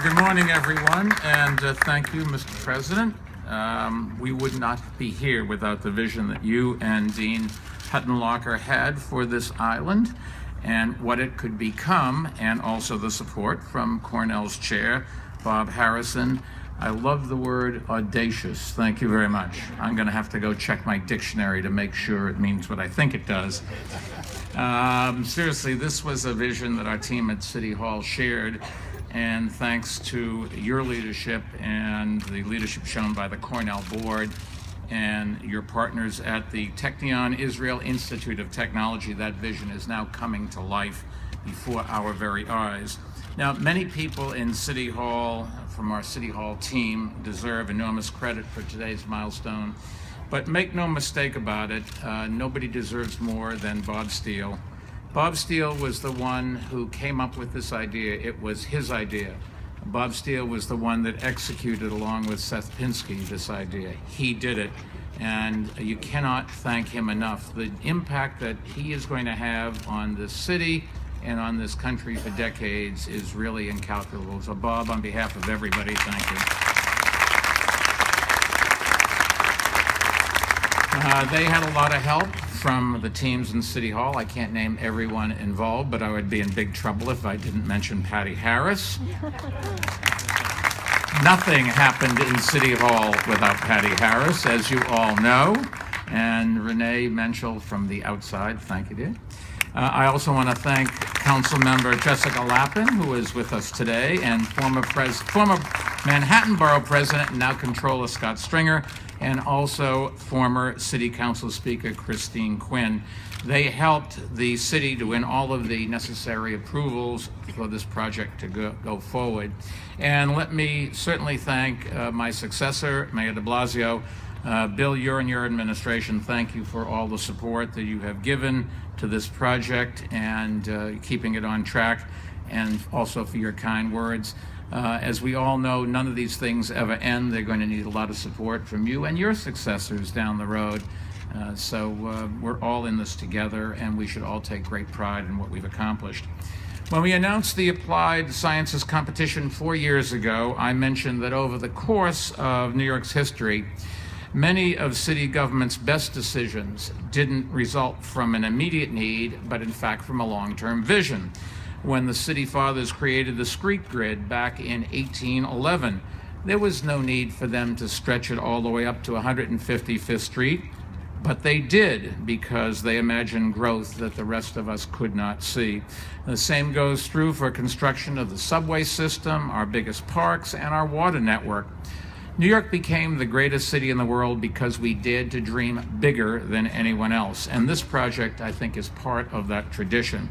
Good morning, everyone, and thank you, Mr. President. We would not be here without the vision that you and Dean Huttenlocher had for this island and what it could become, and also the support from Cornell's chair, Bob Harrison. I love the word audacious. Thank you very much. I'm going to have to go check my dictionary to make sure it means what I think it does. Seriously, this was a vision that our team at City Hall shared, and thanks to your leadership and the leadership shown by the Cornell board and your partners at the Technion Israel Institute of Technology, that vision is now coming to life before our very eyes. Now, many people in City Hall, from our City Hall team, deserve enormous credit for today's milestone. But make no mistake about it, nobody deserves more than Bob Steele. Bob Steele was the one who came up with this idea. It was his idea. Bob Steele was the one that executed, along with Seth Pinsky, this idea. He did it, and you cannot thank him enough. The impact that he is going to have on this city and on this country for decades is really incalculable. So Bob, on behalf of everybody, thank you. They had a lot of help from the teams in City Hall. I can't name everyone involved, but I would be in big trouble if I didn't mention Patty Harris. Nothing happened in City Hall without Patty Harris, as you all know. And Renee Menschel from the outside, thank you, dear. I also want to thank Council Member Jessica Lappin, who is with us today, and former Manhattan Borough President and now Controller Scott Stringer, and also former City Council Speaker Christine Quinn. They helped the city to win all of the necessary approvals for this project to go forward. And let me certainly thank my successor, Mayor de Blasio. Bill, you and your administration, thank you for all the support that you have given to this project and keeping it on track, and also for your kind words. As we all know, none of these things ever end. They're going to need a lot of support from you and your successors down the road. So we're all in this together, and we should all take great pride in what we've accomplished. When we announced the Applied Sciences competition 4 years ago, I mentioned that over the course of New York's history, many of city government's best decisions didn't result from an immediate need, but in fact from a long-term vision. When the city fathers created the street grid back in 1811, there was no need for them to stretch it all the way up to 155th Street, but they did because they imagined growth that the rest of us could not see. The same goes true for construction of the subway system, our biggest parks, and our water network. New York became the greatest city in the world because we dared to dream bigger than anyone else, and this project, I think, is part of that tradition.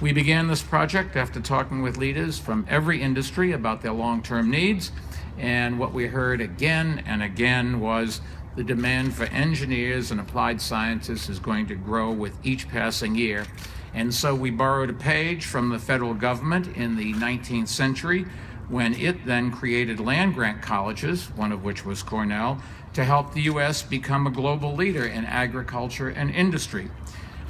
We began this project after talking with leaders from every industry about their long-term needs, and what we heard again and again was the demand for engineers and applied scientists is going to grow with each passing year. And so we borrowed a page from the federal government in the 19th century, when it then created land-grant colleges, one of which was Cornell, to help the U.S. become a global leader in agriculture and industry.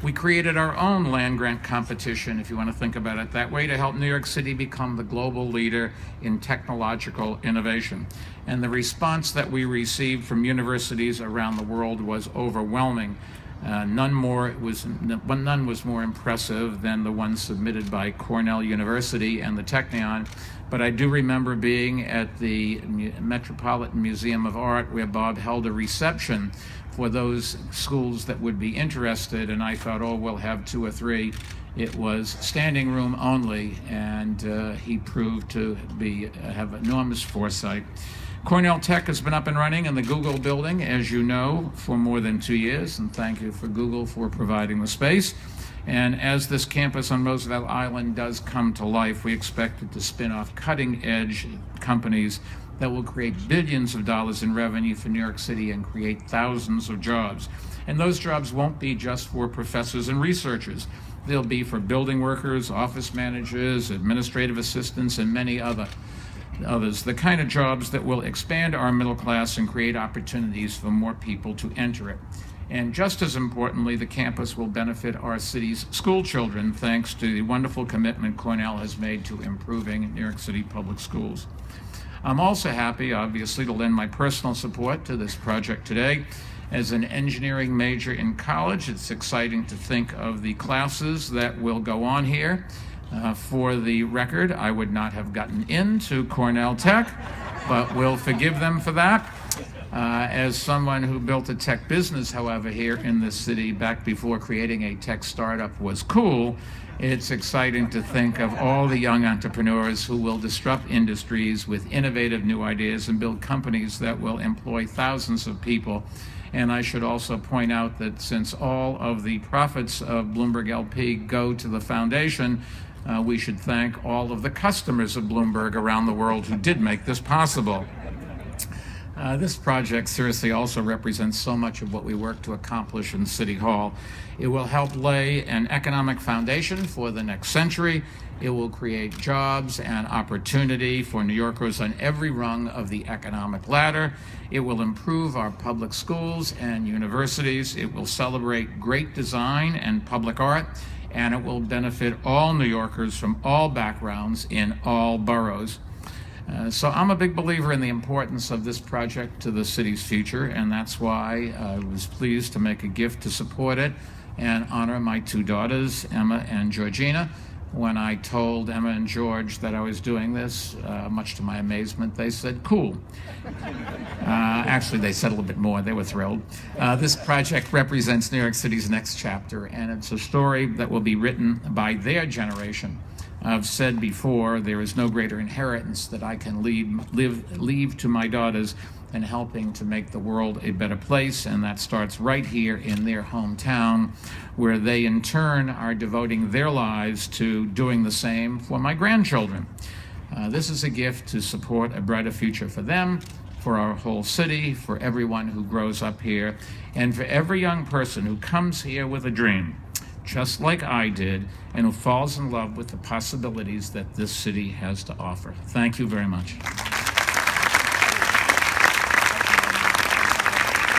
We created our own land-grant competition, if you want to think about it that way, to help New York City become the global leader in technological innovation. And the response that we received from universities around the world was overwhelming. None was more impressive than the one submitted by Cornell University and the Technion. But I do remember being at the Metropolitan Museum of Art, where Bob held a reception for those schools that would be interested, and I thought, oh, we'll have 2 or 3. It was standing room only, and he proved to have enormous foresight. Cornell Tech has been up and running in the Google building, as you know, for more than 2 years, and thank you for Google for providing the space. And as this campus on Roosevelt Island does come to life, we expect it to spin off cutting-edge companies that will create billions of dollars in revenue for New York City and create thousands of jobs. And those jobs won't be just for professors and researchers. They'll be for building workers, office managers, administrative assistants, and many others, the kind of jobs that will expand our middle class and create opportunities for more people to enter it. And just as importantly, the campus will benefit our city's school children thanks to the wonderful commitment Cornell has made to improving New York City public schools. I'm also happy, obviously, to lend my personal support to this project today. As an engineering major in college, it's exciting to think of the classes that will go on here. For the record, I would not have gotten into Cornell Tech, but we'll forgive them for that. As someone who built a tech business, however, here in this city back before creating a tech startup was cool, it's exciting to think of all the young entrepreneurs who will disrupt industries with innovative new ideas and build companies that will employ thousands of people. And I should also point out that since all of the profits of Bloomberg LP go to the foundation, we should thank all of the customers of Bloomberg around the world who did make this possible. This project seriously also represents so much of what we work to accomplish in City Hall. It will help lay an economic foundation for the next century. It will create jobs and opportunity for New Yorkers on every rung of the economic ladder. It will improve our public schools and universities. It will celebrate great design and public art, and it will benefit all New Yorkers from all backgrounds in all boroughs. So I'm a big believer in the importance of this project to the city's future, and that's why I was pleased to make a gift to support it and honor my two daughters, Emma and Georgina. When I told Emma and George that I was doing this, much to my amazement, they said, cool. Actually, they said a little bit more. They were thrilled. This project represents New York City's next chapter, and it's a story that will be written by their generation. I've said before, there is no greater inheritance that I can leave to my daughters than helping to make the world a better place, and that starts right here in their hometown, where they in turn are devoting their lives to doing the same for my grandchildren. This is a gift to support a brighter future for them, for our whole city, for everyone who grows up here, and for every young person who comes here with a dream, just like I did, and who falls in love with the possibilities that this city has to offer. Thank you very much.